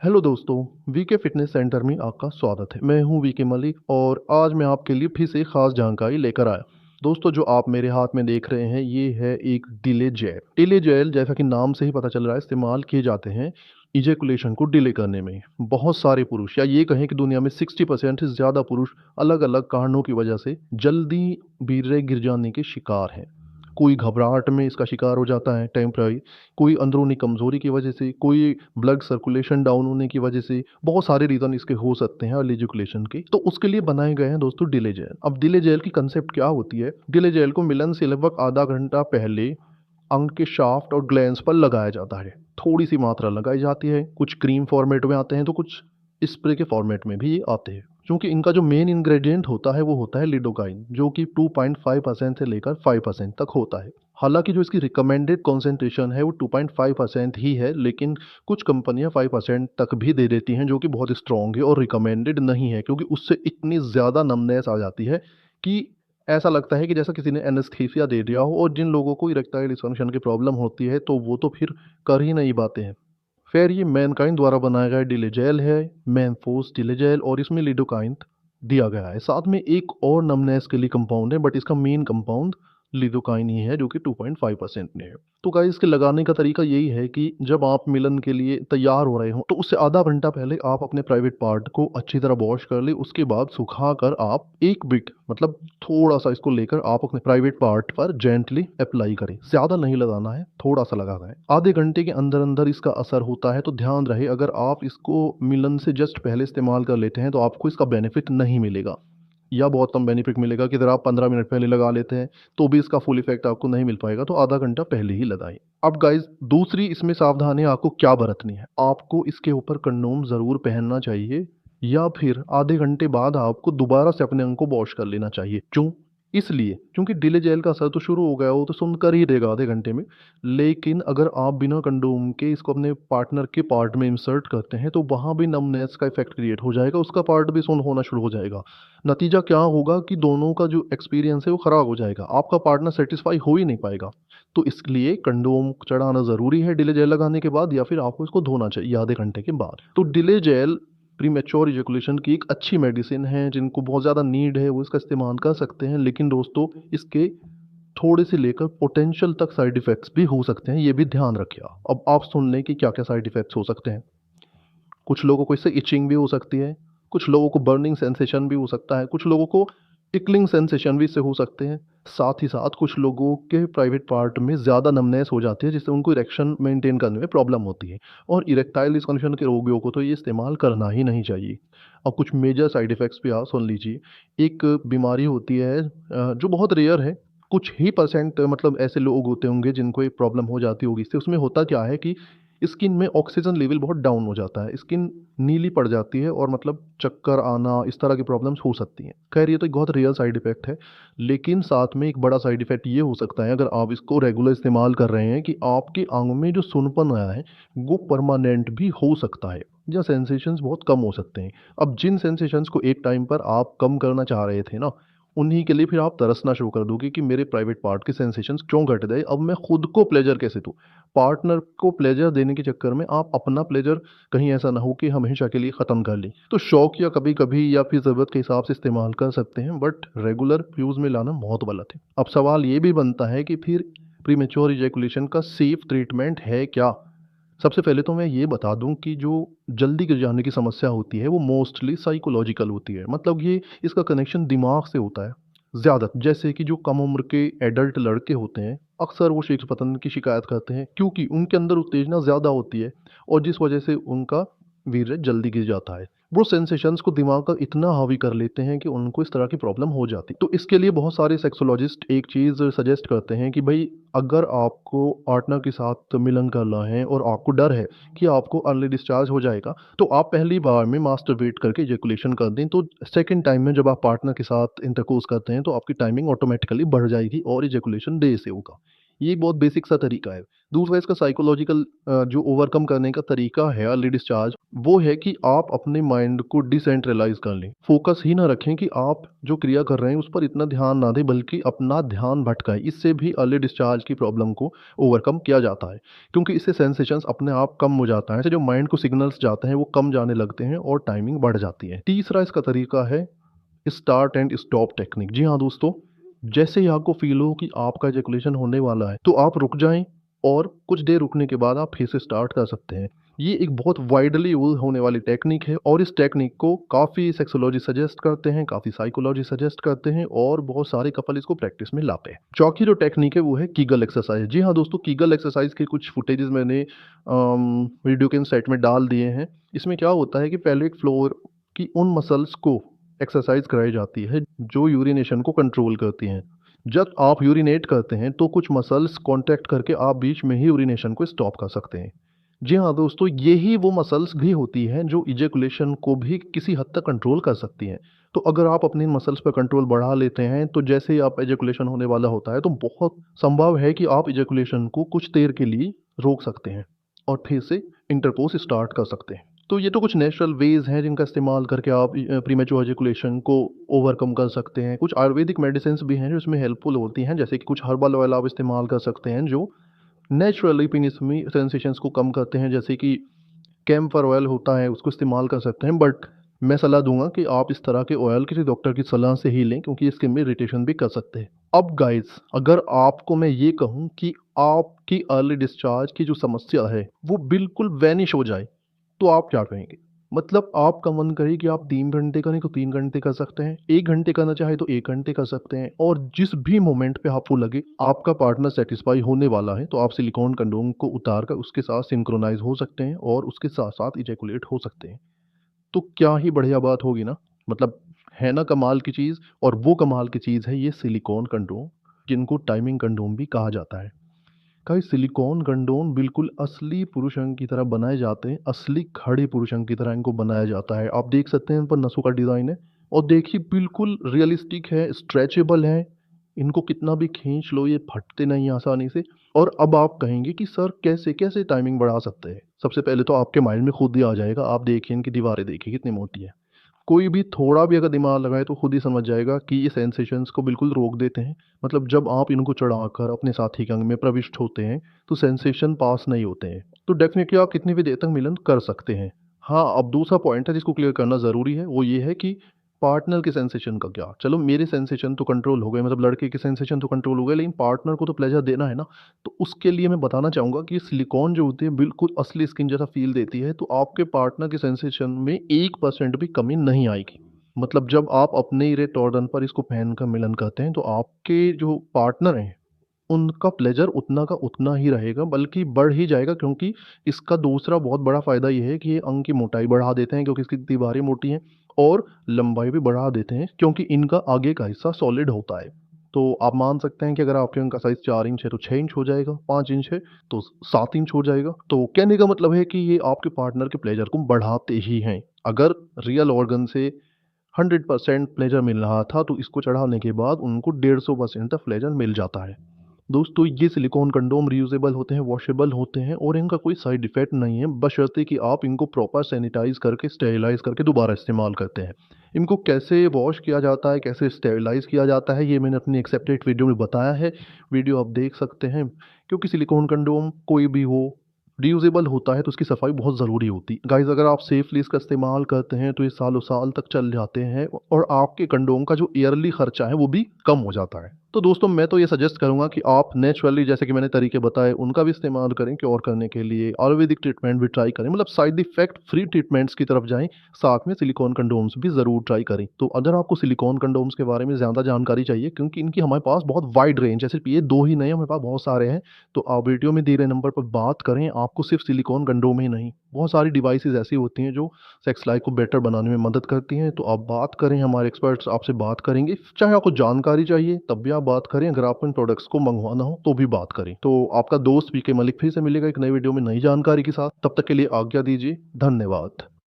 Hello दोस्तों, VK fitness centre में आपका स्वागत है। मैं हूं वीके मलिक और आज मैं आपके लिए फिर से खास जानकारी लेकर आया। दोस्तों, जो आप मेरे हाथ में देख रहे हैं ये है एक डिले जेल। डिले जेल जैसा कि नाम से ही पता चल रहा है इस्तेमाल किए जाते हैं इजैकुलेशन को डिले करने में। बहुत सारे पुरुष या ये कहें कि दुनिया में 60% से ज़्यादा पुरुष अलग अलग कारणों की वजह से जल्दी वीर्य गिर जाने के शिकार हैं। कोई घबराहट में इसका शिकार हो जाता है टेम्पररी, कोई अंदरूनी कमज़ोरी की वजह से, कोई ब्लड सर्कुलेशन डाउन होने की वजह से, बहुत सारे रीज़न इसके हो सकते हैं अर्ली एजुकेशन के। तो उसके लिए बनाए गए हैं दोस्तों डिले जेल। अब डिले जेल की कंसेप्ट क्या होती है? डिले जेल को मिलन से लगभग आधा घंटा पहले अंग के शाफ्ट और ग्लैंड्स पर लगाया जाता है। थोड़ी सी मात्रा लगाई जाती है। कुछ क्रीम फॉर्मेट में आते हैं तो कुछ स्प्रे के फॉर्मेट में भी ये आते हैं। क्योंकि इनका जो मेन इंग्रेडिएंट होता है वो होता है लिडोकाइन, जो कि 2.5% से लेकर 5% तक होता है। हालांकि जो इसकी रिकमेंडेड कॉन्सेंट्रेशन है वो 2.5% ही है, लेकिन कुछ कंपनियां 5% तक भी दे देती हैं, जो कि बहुत स्ट्रॉन्ग है और रिकमेंडेड नहीं है, क्योंकि उससे इतनी ज़्यादा नमनेस आ जाती है कि ऐसा लगता है कि जैसा किसी ने एनेस्थीसिया दे दिया हो। और जिन लोगों को इरेक्टाइल डिस्फंक्शन की प्रॉब्लम होती है तो वो तो फिर कर ही नहीं पाते हैं। फिर ये मैनकाइंड द्वारा बनाया गया डिलेजेल है, मैनफोर्स डिलेजेल, और इसमें लिडोकाइन दिया गया है। साथ में एक और नमनेस के लिए कंपाउंड है, बट इसका मेन कंपाउंड लिडोकाइन ही है, जो कि 2.5% में है। तो गाइस, इसके लगाने का तरीका यही है कि जब आप मिलन के लिए तैयार हो रहे हो तो उससे आधा घंटा पहले आप अपने प्राइवेट पार्ट को अच्छी तरह वॉश कर ले। उसके बाद सुखा कर आप एक बिट मतलब थोड़ा सा इसको लेकर आप अपने प्राइवेट पार्ट पर जेंटली अप्लाई करें। ज़्यादा नहीं लगाना है, थोड़ा सा लगाना है। आधे घंटे के अंदर अंदर इसका असर होता है। तो ध्यान रहे, अगर आप इसको मिलन से जस्ट पहले इस्तेमाल कर लेते हैं तो आपको इसका बेनिफिट नहीं मिलेगा, या बहुत कम बेनिफिट मिलेगा। कि अगर आप 15 मिनट पहले लगा लेते हैं तो भी इसका फुल इफेक्ट आपको नहीं मिल पाएगा। तो आधा घंटा पहले ही लगाएं। अब गाइज, दूसरी इसमें सावधानी आपको क्या बरतनी है? आपको इसके ऊपर कंडोम ज़रूर पहनना चाहिए, या फिर आधे घंटे बाद आपको दोबारा से अपने अंग को वॉश कर लेना चाहिए। क्यों? इसलिए क्योंकि डिले जेल का असर तो शुरू हो गया हो तो सुन कर ही देगा आधे घंटे में। लेकिन अगर आप बिना कंडोम के इसको अपने पार्टनर के पार्ट में इंसर्ट करते हैं तो वहाँ भी नमनेस का इफेक्ट क्रिएट हो जाएगा, उसका पार्ट भी सुन होना शुरू हो जाएगा। नतीजा क्या होगा कि दोनों का जो एक्सपीरियंस है वो ख़राब हो जाएगा, आपका पार्टनर सेटिस्फाई हो ही नहीं पाएगा। तो इसलिए कंडोम चढ़ाना ज़रूरी है डिले जेल लगाने के बाद, या फिर आपको इसको धोना चाहिए आधे घंटे के बाद। तो डिले जेल प्रीमेच्योर इजैकुलेशन की एक अच्छी मेडिसिन है। जिनको बहुत ज़्यादा नीड है वो इसका इस्तेमाल कर सकते हैं, लेकिन दोस्तों इसके थोड़े से लेकर पोटेंशियल तक साइड इफ़ेक्ट्स भी हो सकते हैं, ये भी ध्यान रखिए। अब आप सुन लें कि क्या क्या साइड इफ़ेक्ट्स हो सकते हैं। कुछ लोगों को इससे इचिंग भी हो सकती है, कुछ लोगों को बर्निंग सेंसेशन भी हो सकता है, कुछ लोगों को टिकलिंग सेंसेशन भी इससे हो सकते हैं। साथ ही साथ कुछ लोगों के प्राइवेट पार्ट में ज़्यादा नमनेस हो जाती है, जिससे उनको इरेक्शन मेंटेन करने में प्रॉब्लम होती है। और इरेक्टाइल डिस्फंक्शन के रोगियों को तो ये इस्तेमाल करना ही नहीं चाहिए। अब कुछ मेजर साइड इफ़ेक्ट्स भी आप सुन लीजिए। एक बीमारी होती है जो बहुत रेयर है, कुछ ही परसेंट मतलब ऐसे लोग होते होंगे जिनको ये प्रॉब्लम हो जाती होगी इससे। उसमें होता क्या है कि स्किन में ऑक्सीजन लेवल बहुत डाउन हो जाता है, स्किन नीली पड़ जाती है और मतलब चक्कर आना, इस तरह की प्रॉब्लम्स हो सकती हैं। खैर, ये तो एक बहुत रियल साइड इफ़ेक्ट है। लेकिन साथ में एक बड़ा साइड इफ़ेक्ट ये हो सकता है, अगर आप इसको रेगुलर इस्तेमाल कर रहे हैं, कि आपके अंग में जो सुनपन आया है वो परमानेंट भी हो सकता है, या सेंसेशंस बहुत कम हो सकते हैं। अब जिन सेंसेशंस को एक टाइम पर आप कम करना चाह रहे थे ना, उन्हीं के लिए फिर आप तरसना शुरू कर दोगे कि मेरे प्राइवेट पार्ट के सेंसेशंस क्यों घट गए, अब मैं खुद को प्लेजर कैसे दूँ। पार्टनर को प्लेजर देने के चक्कर में आप अपना प्लेजर कहीं ऐसा ना हो कि हमेशा के लिए ख़त्म कर लें। तो शौक या कभी-कभी या फिर ज़रूरत के हिसाब से इस्तेमाल कर सकते हैं, बट रेगुलर यूज़ में लाना बहुत गलत है। अब सवाल ये भी बनता है कि फिर प्रीमेच्योर इजैकुलेशन का सेफ ट्रीटमेंट है क्या? सबसे पहले तो मैं ये बता दूं कि जो जल्दी गिर जाने की समस्या होती है वो मोस्टली साइकोलॉजिकल होती है। मतलब ये इसका कनेक्शन दिमाग से होता है ज़्यादा। जैसे कि जो कम उम्र के एडल्ट लड़के होते हैं, अक्सर वो शीघ्र पतन की शिकायत करते हैं, क्योंकि उनके अंदर उत्तेजना ज़्यादा होती है और जिस वजह से उनका वीर्य जल्दी गिर जाता है। वो सेंसेशंस को दिमाग का इतना हावी कर लेते हैं कि उनको इस तरह की प्रॉब्लम हो जाती है। तो इसके लिए बहुत सारे सेक्सोलॉजिस्ट एक चीज़ सजेस्ट करते हैं कि भाई, अगर आपको पार्टनर के साथ मिलन करना है और आपको डर है कि आपको अर्ली डिस्चार्ज हो जाएगा, तो आप पहली बार में मास्टरबेट करके इजैकुलेशन कर दें। तो सेकंड टाइम में जब आप पार्टनर के साथ इंटरकोर्स करते हैं तो आपकी टाइमिंग ऑटोमेटिकली बढ़ जाएगी और इजैकुलेशन देर से होगा। ये बहुत बेसिक सा तरीका है। दूसरा इसका साइकोलॉजिकल जो ओवरकम करने का तरीका है अर्ली डिस्चार्ज, वो है कि आप अपने माइंड को डिसेंट्रलाइज़ कर लें। फ़ोकस ही ना रखें कि आप जो क्रिया कर रहे हैं उस पर इतना ध्यान ना दें, बल्कि अपना ध्यान भटकाएँ। इससे भी अर्ली डिस्चार्ज की प्रॉब्लम को ओवरकम किया जाता है, क्योंकि इससे सेंसेशंस अपने आप कम हो जाता है। इससे जो माइंड को सिग्नल्स जाते हैं वो कम जाने लगते हैं और टाइमिंग बढ़ जाती है। तीसरा इसका तरीका है स्टार्ट एंड स्टॉप टेक्निक। जी हाँ दोस्तों, जैसे ही आपको फील हो कि आपका इजैकुलेशन होने वाला है, तो आप रुक जाएं और कुछ देर रुकने के बाद आप फिर से स्टार्ट कर सकते हैं। ये एक बहुत वाइडली यूज होने वाली टेक्निक है और इस टेक्निक को काफ़ी सेक्सोलॉजी सजेस्ट करते हैं, काफ़ी साइकोलॉजी सजेस्ट करते हैं और बहुत सारे कपल इसको प्रैक्टिस में लाते हैं। चौथी जो टेक्निक है वो है कीगल एक्सरसाइज। जी हाँ दोस्तों, कीगल एक्सरसाइज के कुछ फुटेजेस मैंने वीडियो के साइट में डाल दिए हैं। इसमें क्या होता है कि पेल्विक फ्लोर की उन मसल्स को एक्सरसाइज कराई जाती है जो यूरिनेशन को कंट्रोल करती हैं। जब आप यूरिनेट करते हैं तो कुछ मसल्स कांटेक्ट करके आप बीच में ही यूरिनेशन को स्टॉप कर सकते हैं। जी हाँ दोस्तों, यही वो मसल्स भी होती हैं जो इजैकुलेशन को भी किसी हद तक कंट्रोल कर सकती हैं। तो अगर आप अपनी मसल्स पर कंट्रोल बढ़ा लेते हैं तो जैसे ही आप इजैकुलेशन होने वाला होता है तो बहुत संभव है कि आप इजैकुलेशन को कुछ देर के लिए रोक सकते हैं और फिर से इंटरकोर्स स्टार्ट कर सकते हैं। तो ये तो कुछ नेचुरल वेज हैं जिनका इस्तेमाल करके आप प्रीमेच्योर इजैकुलेशन को ओवरकम कर सकते हैं। कुछ आयुर्वेदिक मेडिसिन्स भी हैं जो इसमें हेल्पफुल होती हैं, जैसे कि कुछ हर्बल ऑयल आप इस्तेमाल कर सकते हैं जो नेचुरली पेनिस में सेंसेशंस को कम करते हैं, जैसे कि कैम्फर ऑयल होता है, उसको इस्तेमाल कर सकते हैं। बट मैं सलाह दूंगा कि आप इस तरह के ऑयल किसी डॉक्टर की सलाह से ही लें, क्योंकि स्किन में इरिटेशन भी कर सकते हैं। अब गाइस, अगर आपको मैं ये कहूँ कि आपकी अर्ली डिस्चार्ज की जो समस्या है वो बिल्कुल वैनिश हो जाए, तो आप क्या कहेंगे? मतलब आपका मन करे कि आप 3 घंटे करें तो 3 घंटे कर सकते हैं, 1 घंटे करना चाहे तो 1 घंटे कर सकते हैं, और जिस भी मोमेंट पे आपको लगे आपका पार्टनर सैटिस्फाई होने वाला है तो आप सिलिकॉन कंडोम को उतार कर उसके साथ सिंक्रोनाइज हो सकते हैं और उसके साथ साथ इजैकुलेट हो सकते हैं। तो क्या ही बढ़िया बात होगी ना। मतलब है ना कमाल की चीज़। और वो कमाल की चीज़ है ये सिलिकॉन कंडोम, जिनको टाइमिंग कंडोम भी कहा जाता है। गाइस, सिलिकॉन कंडोम बिल्कुल असली पुरुष अंग की तरह बनाए जाते हैं, असली खड़े पुरुष अंग की तरह इनको बनाया जाता है। आप देख सकते हैं इन पर नसों का डिज़ाइन है और देखिए बिल्कुल रियलिस्टिक है, स्ट्रेचेबल है। इनको कितना भी खींच लो ये फटते नहीं आसानी से। और अब आप कहेंगे कि सर कैसे कैसे टाइमिंग बढ़ा सकते हैं? सबसे पहले तो आपके माइंड में खुद ही आ जाएगा, आप देखिए इनकी दीवारें देखिए कितनी मोटी है। कोई भी थोड़ा भी अगर दिमाग लगाए तो खुद ही समझ जाएगा कि ये सेंसेशंस को बिल्कुल रोक देते हैं। मतलब जब आप इनको चढ़ाकर अपने साथी के अंग में प्रविष्ट होते हैं तो सेंसेशन पास नहीं होते हैं, तो डेफिनेटली आप कितनी भी देर तक मिलन कर सकते हैं। हाँ, अब दूसरा पॉइंट है जिसको क्लियर करना ज़रूरी है, वो ये है कि पार्टनर के सेंसेशन का क्या? चलो मेरे सेंसेशन तो कंट्रोल हो गए, मतलब लड़के के सेंसेशन तो कंट्रोल हो गए, लेकिन पार्टनर को तो प्लेजर देना है ना। तो उसके लिए मैं बताना चाहूँगा कि सिलिकॉन जो होती है बिल्कुल असली स्किन जैसा फ़ील देती है, तो आपके पार्टनर के सेंसेशन में 1% भी कमी नहीं आएगी। मतलब जब आप अपने ही रेट ऑर्डर पर इसको पहनकर मिलन करते हैं, तो आपके जो पार्टनर हैं, उनका प्लेज़र उतना का उतना ही रहेगा, बल्कि बढ़ ही जाएगा, क्योंकि इसका दूसरा बहुत बड़ा फ़ायदा ये है कि ये अंग की मोटाई बढ़ा देते हैं, क्योंकि इसकी दीवारें मोटी हैं, और लंबाई भी बढ़ा देते हैं क्योंकि इनका आगे का हिस्सा सॉलिड होता है। तो आप मान सकते हैं कि अगर आपके अंग का साइज़ 4 इंच है तो 6 इंच हो जाएगा, 5 इंच है तो 7 इंच हो जाएगा। तो कहने का मतलब है कि ये आपके पार्टनर के प्लेज़र को बढ़ाते ही हैं। अगर रियल ऑर्गन से 100% प्लेज़र मिल रहा था तो इसको चढ़ाने के बाद उनको 150% तक प्लेज़र मिल जाता है। दोस्तों, ये सिलिकॉन कंडोम रीयूजेबल होते हैं, वॉशेबल होते हैं और इनका कोई साइड इफ़ेक्ट नहीं है, बशर्ते कि आप इनको प्रॉपर सैनिटाइज़ करके स्टेरिलाइज़ करके दोबारा इस्तेमाल करते हैं। इनको कैसे वॉश किया जाता है, कैसे स्टेरिलाइज़ किया जाता है, ये मैंने अपनी एक सेपरेट वीडियो में बताया है। वीडियो आप देख सकते हैं, क्योंकि सिलिकॉन कंडोम कोई भी हो, रीयूजेबल होता है तो उसकी सफाई बहुत ज़रूरी होती है। गाइज़, अगर आप सेफली इसका इस्तेमाल करते हैं तो ये सालों साल तक चल जाते हैं और आपके कंडोम का जो ईयरली खर्चा है वो भी कम हो जाता है। तो दोस्तों, मैं तो ये सजेस्ट करूँगा कि आप नेचुरली जैसे कि मैंने तरीके बताए उनका भी इस्तेमाल करें क्योर करने के लिए। आयुर्वेदिक ट्रीटमेंट भी ट्राई करें, मतलब साइड इफ़ेक्ट फ्री ट्रीटमेंट्स की तरफ जाएँ, साथ में सिलिकॉन कंडोम्स भी ज़रूर ट्राई करें। तो अगर आपको सिलिकॉन कंडोम्स के बारे में ज़्यादा जानकारी चाहिए, क्योंकि इनकी हमारे पास बहुत वाइड रेंज है, सिर्फ़ ये 2 ही नहीं, हमारे पास बहुत सारे हैं। तो आप वीडियो में दिए गए नंबर पर बात करें, आपको सिर्फ सिलिकॉन कंडोम ही नहीं, बहुत सारी डिवाइसेज़ ऐसी होती हैं जो सेक्स लाइफ को बेटर बनाने में मदद करती हैं। तो आप बात करें, हमारे एक्सपर्ट्स आपसे बात करेंगे। चाहे आपको जानकारी चाहिए तब भी आप बात करें, अगर आपको इन प्रोडक्ट्स को मंगवाना हो तो भी बात करें। तो आपका दोस्त वीके मलिक फिर से मिलेगा एक नई वीडियो में नई जानकारी के साथ। तब तक के लिए आज्ञा दीजिए। धन्यवाद।